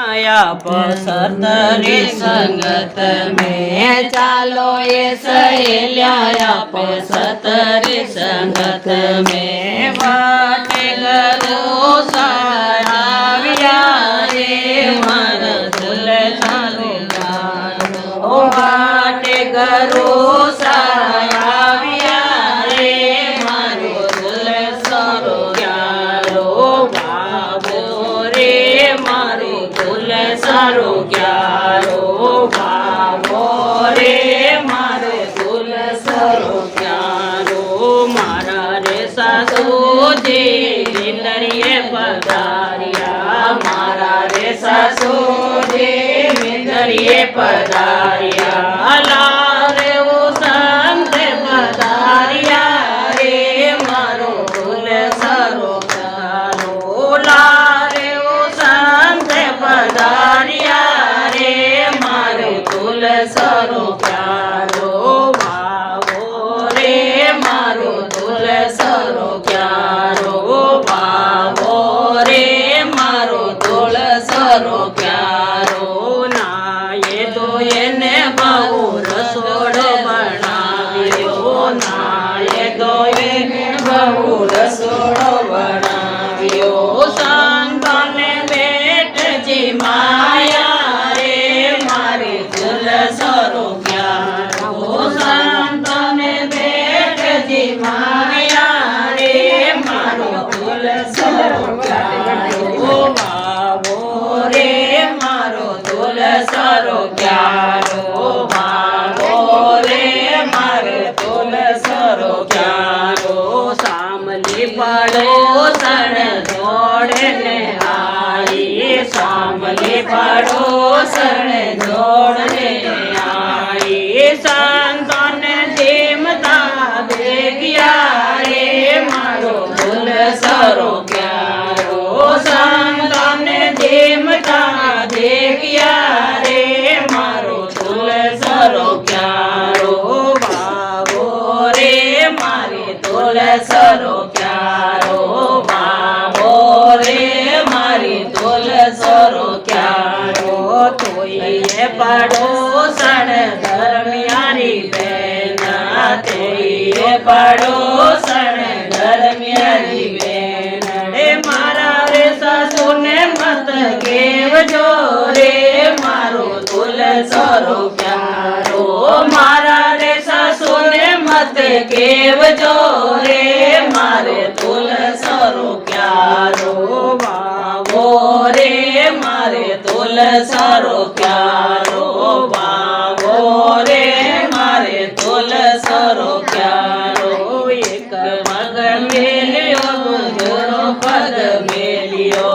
आप सतरे संगत में चालो ये सहेल्या आप सतरे संगत में बाटे गरो साया रे मन तुल सारो ओ बाटे गरो साया रे मारो तुल सारो ग्यारो बाबो रे मारो तुल सारो ग्यारो बाबो रे मारो तुल सारो ग्यारो मारा रे सासू जी मिंदरिये पधारिया मारा रे सासू जी मिंदरिये पधारिया लारे वो संत पधारिया रे मारो तुल सारो ग्यारो लारे वो संत पधारिया रे मारो तुल सारो ग्यारो बाबो रे मारो तुल सारो ग्यारो बाबो रे मारो तुल सारो ग्यारो ना ये तो એને બહુ રસોડો બનાવ્યો ના એ તો એને બહુ રસોડો બનાવ્યો સંતને બેટજી માયા રે મારી તુલસરો ગ્યારો સંતને બેટજી માયા રે મારો તુલસરો ગ્યારો બાબો રે મારો તુલસરો ગ્યારો બાબો રે મારે તુલસરો ગ્યારો સામલી પડોસણ જોડે ને આઈ સામલી પડોસણ જોડે આઈ સંતને જેમતા દેખ્યા રે મારો તુલસરો ગ્યારો સંતને જેમતા દેખ્યા રે મારો તુલસરો ગ્યારો બાબો રે મારી તુલસરો ગ્યારો બાબો રે મારી તુલસરો ગ્યારો તોય પડોસણ ધર્મિયારી બેન તે પડોસણ ધર્મિયારી બેન રે મારા રે સાસુને મત કેવજો રે મારો તુલસરો ગ્યારો મારા રે સાસુને મત કેવજો રે મારે તુલસરો ગ્યારો બાબો રે મારે તુલસરો ગ્યારો બાબો રે મારે તુલસરો ગ્યારો એક પગ મેલ્યો દૂધનો પગ મેલ્યો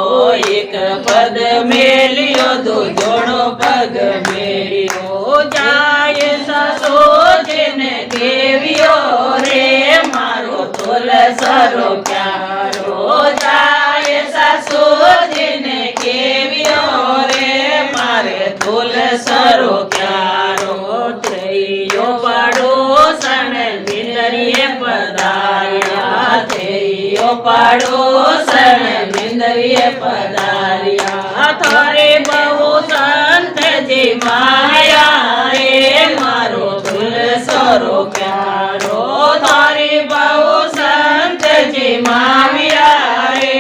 એક પદ મેલ્યો દૂધનો પગ મેલ્યો જાય સસોજને કેવ્યો રે મારો તુલસરો ગ્યારો જાય સસોજને કેવ્યો રે મારે તુલસરો ગ્યારો થયો પડોસણ મિંદરિયે પધાર્યા થયો પડોસણ મિંદરિયે પધાર્યા થારે બહુ સંતજી માયા રે મારો તુલસરો ગ્યારો થારે બહુ સંતજી માયા રે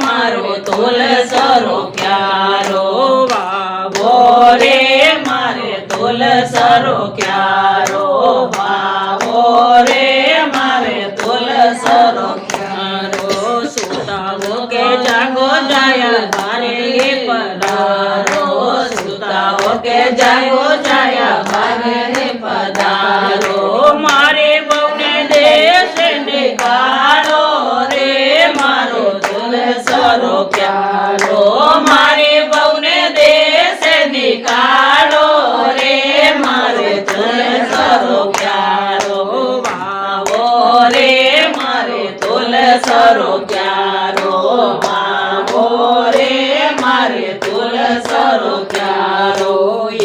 મારો તુલસરો ગ્યારો બાબો રે મારે તુલસરો ગ્યારો બાબો રે મારે તુલસરો ગ્યારો સુતાવો કે જાગો જાય બારે પધારો સુતાવો કે જાગો જાય બારે પધારો મારે બહુને દેશ નિકાળો રે મારો તુલસરો ગ્યારો મારે બહુને દેશ નિકાળો રે મારે તુલસરો ગ્યારો બાબો રે મારે તુલસરો ગ્યારો બાબો રે મારે તુલસરો ગ્યારો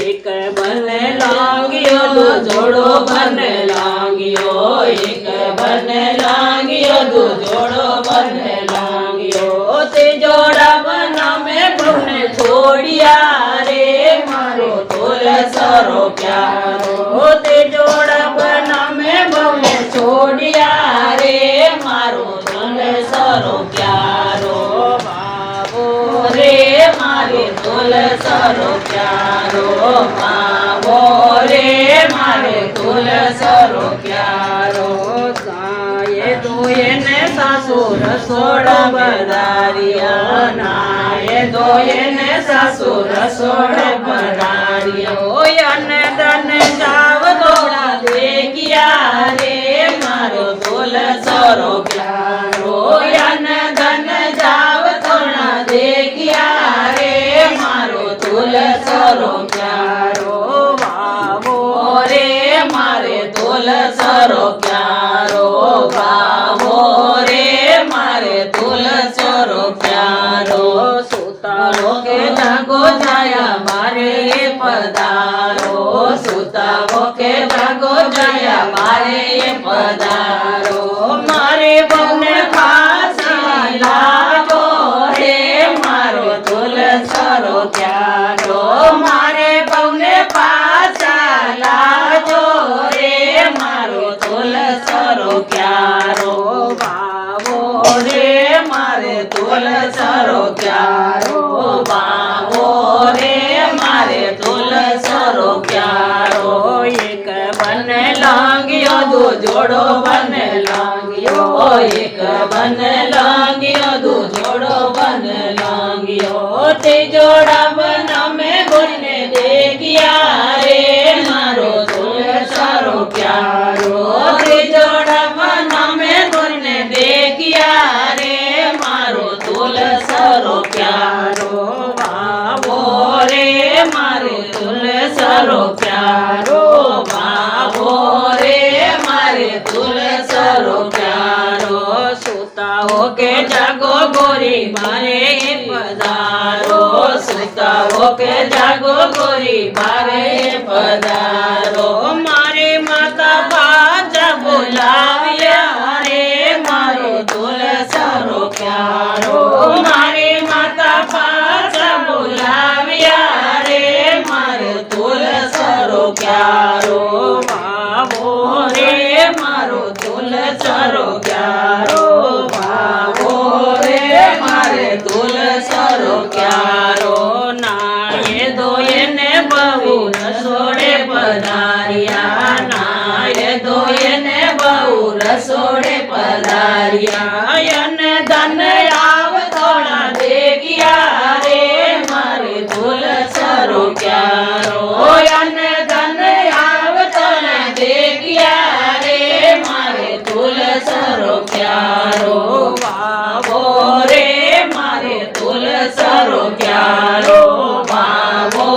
એક બને લાગ્યો જોડો બને લાગ્યો એક બને લાગ્યો જોડો બને લાગ્યો તે જોડા બના में बहुने छोड़िया तुलसरो प्यारो ते जोड़ब नमे बहुने छोड़िया रे मारो तुलसरो प्यारो बाबो रे मारे तुलसरो प्यारो बाबो रे मारे तुलसरो प्यारो साये दोये ने सासुर सोड़ बदारिया नाये दोये ने सासुर सोड़ बदारिया यन धन जाव तोड़ा देखिया रे मारो तुलसरो प्यारो यन धन जाव तोड़ा देखिया रे मारो तुलसरो प्यारो बाबो रे मारे तुलसरो प्यारो बाबो रे मारे तुलसरो प्यारो सुतारो के जागो जाया मारे पधारो सुतारो के जागो जाया मारे पधारो मारे बने फांसी लागो रे मारो तुलसरो प्यारो मारे बने फांसा लागो रे मारो तुलसरो प्यारो बाबो रे मारे तुलसरो प्यारो बाबो रे मारे तुलसरो प्यारो एक बन लांगियो दो जोड़ो बन लांगियो एक बन लांगियो दो जोड़ो बन लांगियो ते जोड़ा बन में बोलने देखिया रे मारो तुलसरो प्यारो ते जोड़ा बन में बोलने देखिया रे मारो तुलसरो प्यारो बाबो रे मारे तुलसरो प्यारो बाबो रे मारे तुलसरो प्यारो सुता हो के जागो गोरी मारे पधारो सुता हो के जागो गोरी मारे पधारो मारे माता बाजा बुलाविया रे मारो तुलसरो प्यारो मारे माता बाजा बुलाविया रे मारो तुलसरो प्यारो बाबो रे मारो तुलसरो प्यारो बाबो रे मारे तुलसरो प्यारो नाये दोये ने बहु रसोड़े पधारिया नाये दोये ने बहु रसोड़े पधारिया यन धन आव थोड़ा देखिया रे मारे तुलसरो प्यारो यन धन आव थोड़ा देखिया रे मारे तुलसरो प्यारो बाबो रे मारे तुलसरो प्यारो बाबो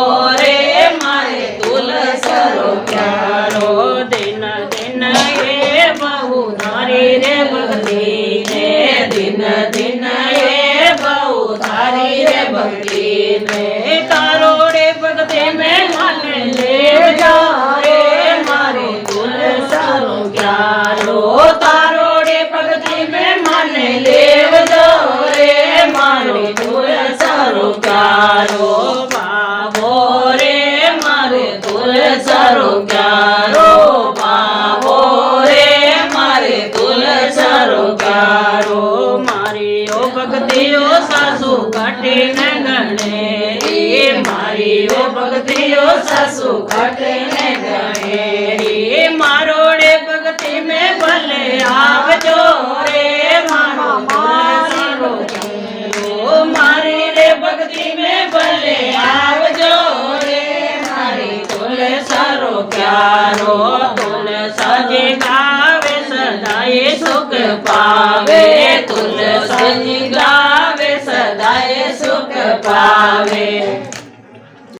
रे मारे तुलसरो प्यारो दिन दिन ये बहु धारी रे भक्ति ने दिन दिन ये बहु धारी रे भक्ति ने तारो रे भक्ति में मन ले जा रे मारे तुलसरो प्यारो तारो रे भक्ति में मन ले जा रे मारो तुलसरो प्यारो बाबो रे मारे तुलसरो प्यारो बाबो रे मारे तुलसरो प्यारो मारी ओ भक्ति ओ सासू कठिन गणेरी मारी ओ भक्ति ओ सासू कठिन गणेरी मारो रे भक्ति में भले आवजो रे मारो तुलसरो प्यारो मारी रे भक्ति में भले आवजो रे मारी तुलसरो प्यारो तुलसी गावे सदाए सुख पावे तुलसी गावे सदाए सुख पावे